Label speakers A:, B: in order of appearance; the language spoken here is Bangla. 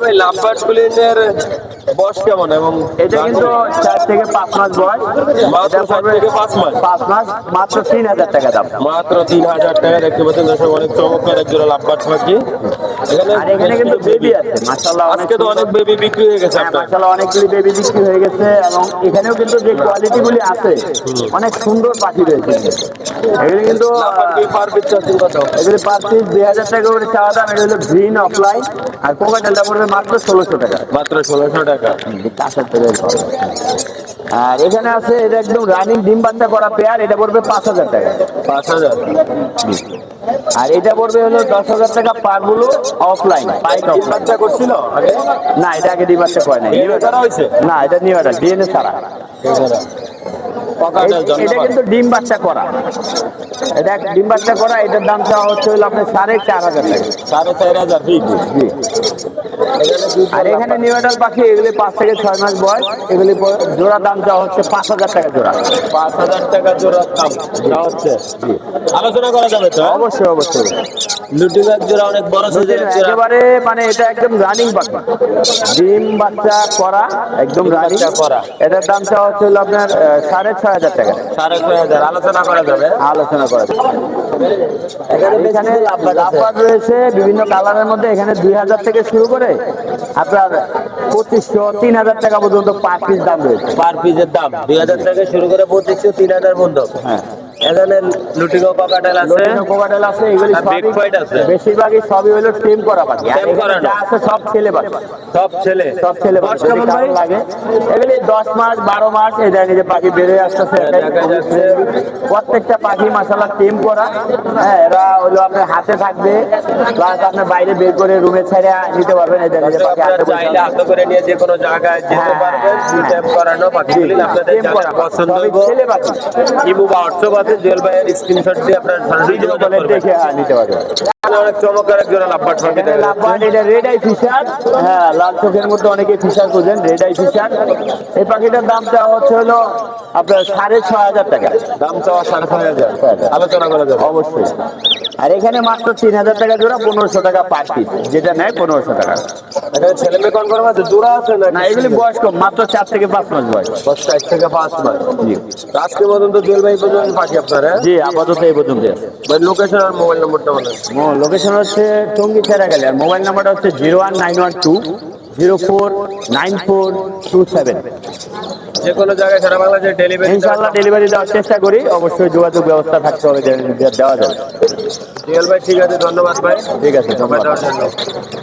A: ভাই লাভবার্ড কুলিনের বয়স কেমন এবং
B: এটা কিন্তু 4 থেকে 5 মাস বয়স।
A: মাত্র 4 থেকে 5 মাস।
B: 5 মাস মাত্র 3000 টাকা দাম।
A: মাত্র 3000 টাকা। দেখতে পাচ্ছেন দর্শক, অনেক চমৎকার এক জোড়া লাভবার্ড পাখি।
B: আর এখানে কিন্তু বেবি আছে মাশাআল্লাহ।
A: আজকে তো অনেক বেবি বিক্রি হয়ে গেছে আপনার।
B: মাশাআল্লাহ অনেকগুলি বেবি বিক্রি হয়ে গেছে এবং এখানেও কিন্তু যে কোয়ালিটি গুলি আছে অনেক সুন্দর পাখি রয়েছে। এগুলি কিন্তু
A: পার পিস চাচ্ছেন কত?
B: এগুলি পার পিস 2000 টাকা করে চাওয়া দাম। এটা হলো গ্রিন অফলাইন আর কোকাটেলটা পড়বে মাত্র 1600 টাকা।
A: মাত্র 1600 টাকা।
B: আর এখানে আছে এটা একদম রানিং ডিম বাচ্চা করা পেয়ার, এটা পড়বে 5000 টাকা।
A: 5000।
B: আর এটা পড়বে হলো 10000 টাকা পার বুলু অফলাইন।
A: ডিম বাচ্চা করছিল আগে?
B: না, এটা আগে ডিম বাচ্চা করে নাই।
A: ডিএনএ করা হয়েছে?
B: না, এটা নিউ অ্যাডাল্ট, ডিএনএ ছাড়া। এটা কিন্তু ডিম বাচ্চা করা, এটা ডিম বাচ্চা করা। এটার দাম চাওয়া হচ্ছে হলো আপনার 4500 টাকা।
A: 4500 ফিক্স।
B: জি। আর এখানে নিউ অ্যাডাল্ট পাখি, এগুলি 5 থেকে 6 মাস বয়স। এগুলি জোড়া দাম চাওয়া হচ্ছে 5000 টাকা জোড়া।
A: 5000 টাকা জোড়া দাম চাওয়া হচ্ছে। আলোচনা করা যাবে তো?
B: অবশ্যই অবশ্যই।
A: লুটিং জোড়া অনেক বড় সাইজের
B: একেবারে, মানে এটা একদম রানিং পাখি, ডিম বাচ্চা করা, একদম রানিং
A: করা।
B: এটার দাম চাওয়া হচ্ছে হলো আপনার 6500 টাকা।
A: 6500। আলোচনা করা যাবে?
B: আলোচনা করা যাবে। এখানে লাভবার্ড রয়েছে বিভিন্ন কালারের মধ্যে। এখানে 2000 থেকে শুরু করে আপনার 2500 3000 টাকা পর্যন্ত পার পিস দাম রয়েছে।
A: পার পিসের দাম 2000 থেকে শুরু করে 2500 3000 পর্যন্ত।
B: হ্যাঁ,
A: এখানে লুটিনো কোকাটেল আছে,
B: কোকাটেল আছে। এগুলি
A: বিগ ফাইট আছে।
B: বেশিরভাগই সবই হলো টেম করা পাখি। আর এখানে যা আছে সব ছেলে পাখি।
A: সব ছেলে
B: পাখি। যদি কারো লাগে, এগুলি 10 মাস 12 মাস এই দেখেন যে পাখি বেড়ে আসতেছে।
A: দেখা যাচ্ছে
B: প্রত্যেকটা পাখি মাশাআল্লাহ টেম করা। হ্যাঁ, এরা হলো আপনার হাতে থাকবে, প্লাস আপনার বাইরে বের করে রুমে ছেড়ে নিতে পারবেন। এই দেখেন যে পাখি হাতে
A: চাইলে হাতে করে নিয়ে যে কোনো জায়গায় যেতে পারবেন। টেম করানো পাখিগুলি আপনাদের যারা পছন্দ হইব,
B: ছেলে পাখি
A: ইমো বা হোয়াটসঅ্যাপ আছে, জুয়েল ভাইয়ের স্ক্রিনশট দিয়ে আপনার সরাসরি যোগাযোগ করবেন।
B: দেখে নিতে পারবেন।
A: অনেক চমৎকার এক জোড়া লাভবার্ড পাখি।
B: লাভবার্ড, এটা রেড আই ফিশার। হ্যাঁ, লাল চোখের মধ্যে অনেকে ফিশার খুঁজেন, রেড আই ফিশার। এই পাখিটার দাম চাওয়া হচ্ছে হলো আপনার 6500 টাকা।
A: দাম চাওয়া 6500। আলোচনা করা যাবে
B: অবশ্যই। আর এখানে মাত্র 3000 টাকা জোড়া, 1500 টাকা পার পিস। যেটা নেয় 1500 টাকা।
A: এখানে ছেলে মেয়ে কনফার্ম আছে? জোড়া আছে
B: না, এগুলি বয়স কম, মাত্র 4 থেকে 5 মাস বয়স।
A: 4 থেকে 5 মাস।
B: জি।
A: আজকে পর্যন্ত জুয়েল ভাই পর্যন্ত পাখি আপনার?
B: জি, আপাতত এই পর্যন্ত আছে।
A: ভাই লোকেশন আর মোবাইল নম্বরটা বলেন।
B: লোকেশন হচ্ছে টঙ্গী ছেড়াগালি। আর মোবাইল নাম্বারটা হচ্ছে 01912 049427।
A: যে কোনো জায়গায় সারা বাংলাদেশে ডেলিভারি
B: ইনশাআল্লাহ ডেলিভারি দেওয়ার চেষ্টা করি। অবশ্যই যোগাযোগ ব্যবস্থা থাকতে হবে, দেওয়া যাবে।
A: জুয়েল ভাই ঠিক আছে, ধন্যবাদ ভাই।
B: ঠিক আছে,
A: সময় দেওয়ার জন্য।